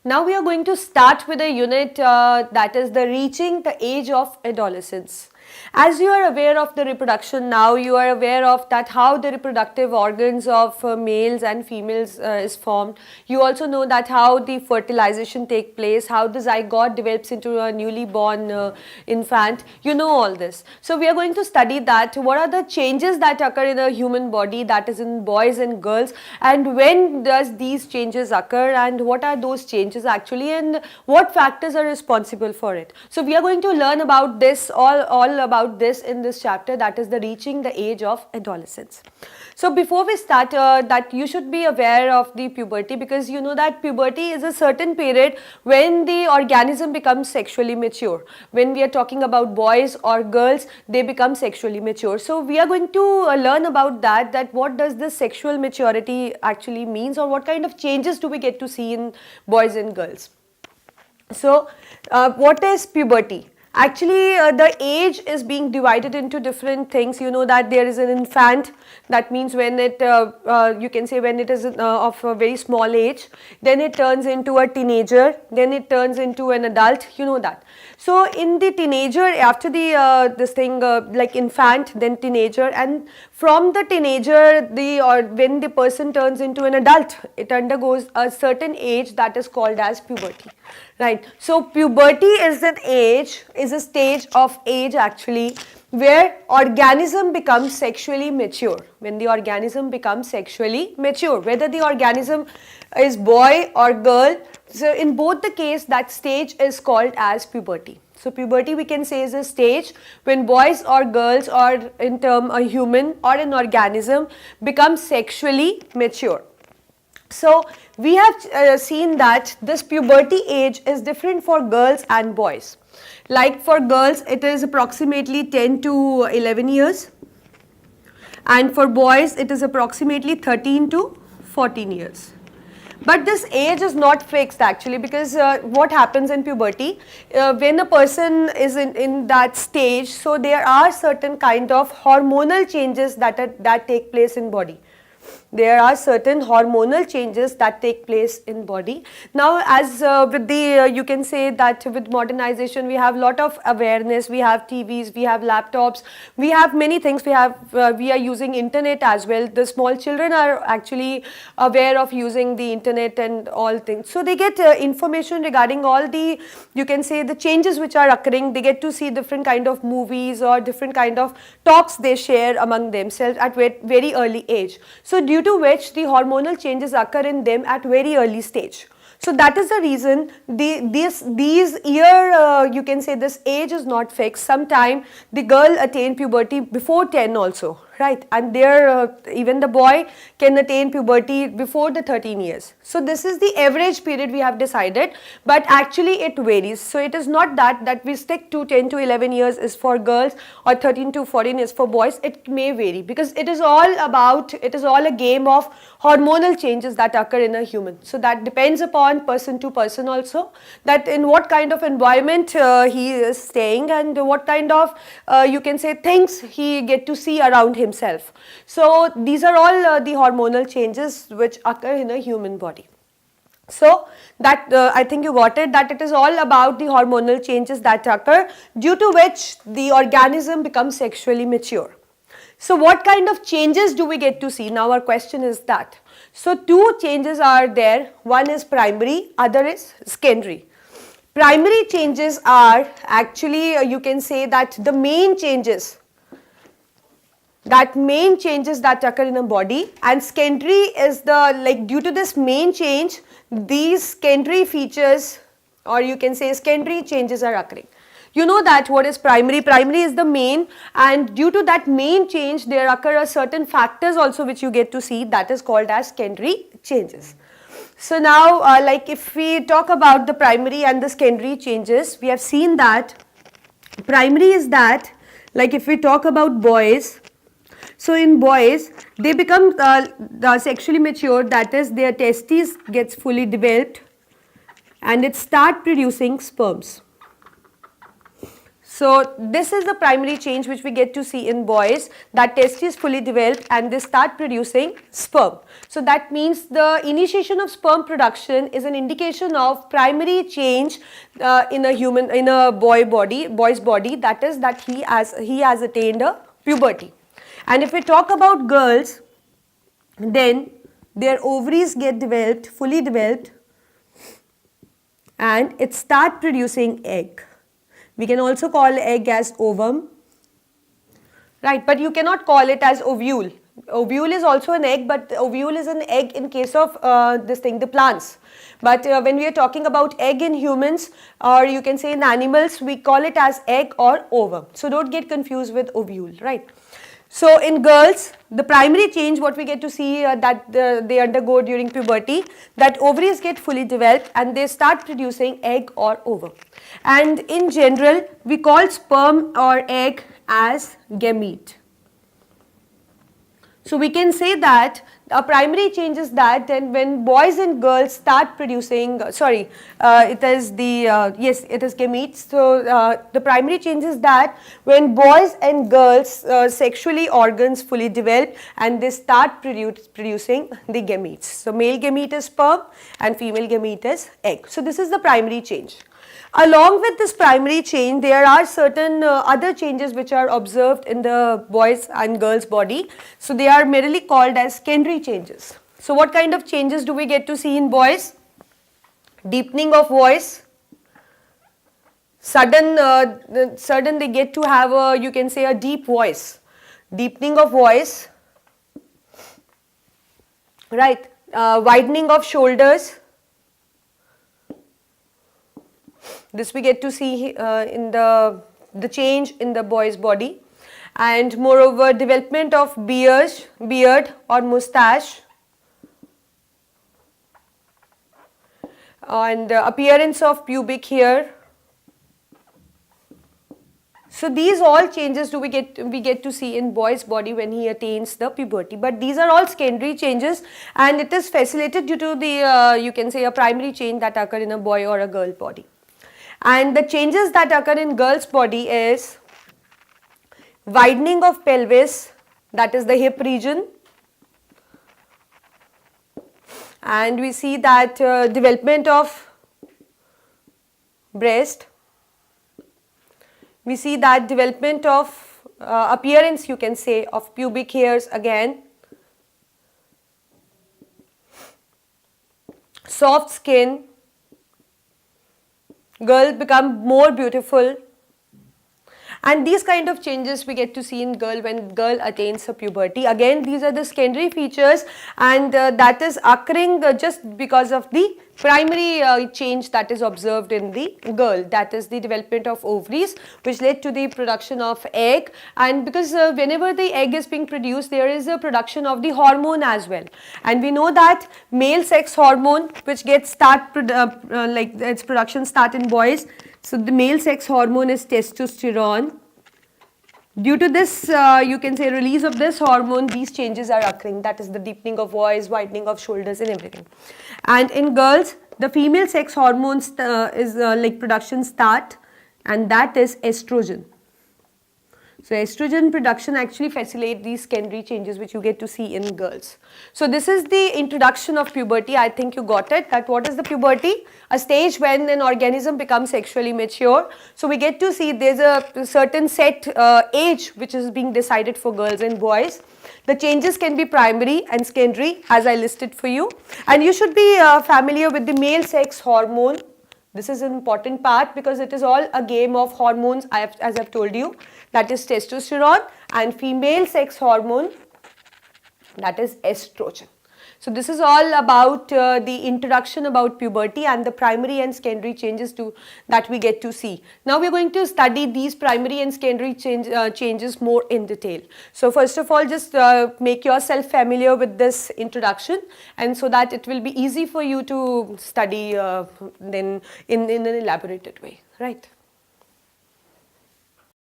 Now we are going to start with a unit that is the reaching the age of adolescence. As you are aware of the reproduction now, you are aware of that how the reproductive organs of males and females is formed. You also know that how the fertilization take place, how the zygote develops into a newly born infant. You know all this. So we are going to study that what are the changes that occur in a human body, that is in boys and girls, and when does these changes occur and what are those changes actually and what factors are responsible for it. So we are going to learn about this all about this in this chapter, that is the reaching the age of adolescence. So before we start that you should be aware of the puberty, because you know that puberty is a certain period when the organism becomes sexually mature. When we are talking about boys or girls, they become sexually mature. So we are going to learn about that what does this sexual maturity actually means, or what kind of changes do we get to see in boys and girls. So what is puberty? Actually, the age is being divided into different things. You know that there is an infant, that means when it, you can say when it is of a very small age, then it turns into a teenager, then it turns into an adult, you know that. So in the teenager, after the this thing like infant, then teenager, and from the teenager, when the person turns into an adult, it undergoes a certain age that is called as puberty. Right. So puberty is an age, is a stage of age actually where organism becomes sexually mature. When the organism becomes sexually mature, whether the organism is boy or girl, so in both the case that stage is called as puberty. So puberty we can say is a stage when boys or girls, or in term a human or an organism, becomes sexually mature. So we have seen that this puberty age is different for girls and boys. Like for girls it is approximately 10 to 11 years, and for boys it is approximately 13 to 14 years. But this age is not fixed actually, because what happens in puberty, when a person is in that stage, so there are certain kind of hormonal changes that take place in body. There are certain hormonal changes that take place in body. Now as with the you can say that with modernization we have lot of awareness, we have TVs, we have laptops, we have many things, we are using internet as well. The small children are actually aware of using the internet and all things. So they get information regarding all the, you can say, the changes which are occurring. They get to see different kind of movies or different kind of talks they share among themselves at very early age. So due to which the hormonal changes occur in them at very early stage. So that is the reason these year you can say this age is not fixed. Sometime the girl attain puberty before 10 also, right, and there even the boy can attain puberty before the 13 years. So this is the average period we have decided, but actually it varies. So it is not that we stick to 10 to 11 years is for girls or 13 to 14 is for boys. It may vary because it is all a game of hormonal changes that occur in a human. So that depends upon person to person also, that in what kind of environment he is staying and what kind of you can say things he get to see around himself. So these are all the hormonal changes which occur in a human body. So that I think you got it, that it is all about the hormonal changes that occur due to which the organism becomes sexually mature. So what kind of changes do we get to see? Now our question is that. So two changes are there, one is primary, other is secondary. Primary changes are actually you can say that the main changes that occur in a body, and secondary is the, like, due to this main change these secondary features, or you can say secondary changes are occurring. You know that what is primary? Primary is the main, and due to that main change there occur certain factors also which you get to see, that is called as secondary changes. So now like if we talk about the primary and the secondary changes, we have seen that primary is that, like if we talk about boys, so in boys they become sexually mature, that is their testes gets fully developed and it start producing sperms. So this is the primary change which we get to see in boys, that testes fully developed and they start producing sperm. So that means the initiation of sperm production is an indication of primary change in a boy's body, that is that he has attained a puberty. And if we talk about girls, then their ovaries get developed, fully developed, and it start producing egg. We can also call egg as ovum, right, but you cannot call it as ovule. Ovule is also an egg, but ovule is an egg in case of the plants. But when we are talking about egg in humans, or you can say in animals, we call it as egg or ovum. So don't get confused with ovule, right? So in girls, the primary change what we get to see that they undergo during puberty, that ovaries get fully developed and they start producing egg or ovum. And in general, we call sperm or egg as gamete. So we can say that a primary change is that then when boys and girls start producing, it is gametes. So the primary change is that when boys and girls sexually organs fully develop and they start producing the gametes. So male gamete is sperm and female gamete is egg. So this is the primary change. Along with this primary change, there are certain other changes which are observed in the boys and girls body. So they are merely called as secondary changes. So what kind of changes do we get to see in boys? Deepening of voice, sudden they get to have a, you can say, a deep voice, deepening of voice, right, widening of shoulders. This we get to see in the change in the boy's body, and moreover development of beard or moustache, and appearance of pubic hair. So these all changes we get to see in boy's body when he attains the puberty, but these are all secondary changes and it is facilitated due to the you can say a primary change that occur in a boy or a girl body. And the changes that occur in girl's body is widening of pelvis, that is the hip region, and we see that development of breast, we see that development of appearance, you can say, of pubic hairs again, soft skin, girl become more beautiful, and these kind of changes we get to see in girl when girl attains her puberty. Again, these are the secondary features, and that is occurring just because of the primary change that is observed in the girl, that is the development of ovaries which led to the production of egg. And because whenever the egg is being produced, there is a production of the hormone as well, and we know that male sex hormone which gets like its production start in boys. So the male sex hormone is testosterone. Due to this, you can say, release of this hormone, these changes are occurring, that is the deepening of voice, widening of shoulders and everything. And in girls, the female sex hormones is like production start, and that is estrogen. So estrogen production actually facilitates these secondary changes which you get to see in girls. So this is the introduction of puberty. I think you got it, that what is the puberty? A stage when an organism becomes sexually mature. So we get to see there's a certain set age which is being decided for girls and boys. The changes can be primary and secondary as I listed for you, and you should be familiar with the male sex hormone. This is an important part because it is all a game of hormones, as I've told you, that is testosterone, and female sex hormone, that is estrogen. So this is all about the introduction about puberty and the primary and secondary changes that we get to see. Now we are going to study these primary and secondary changes more in detail. So first of all, just make yourself familiar with this introduction, and so that it will be easy for you to study then in an elaborated way, right?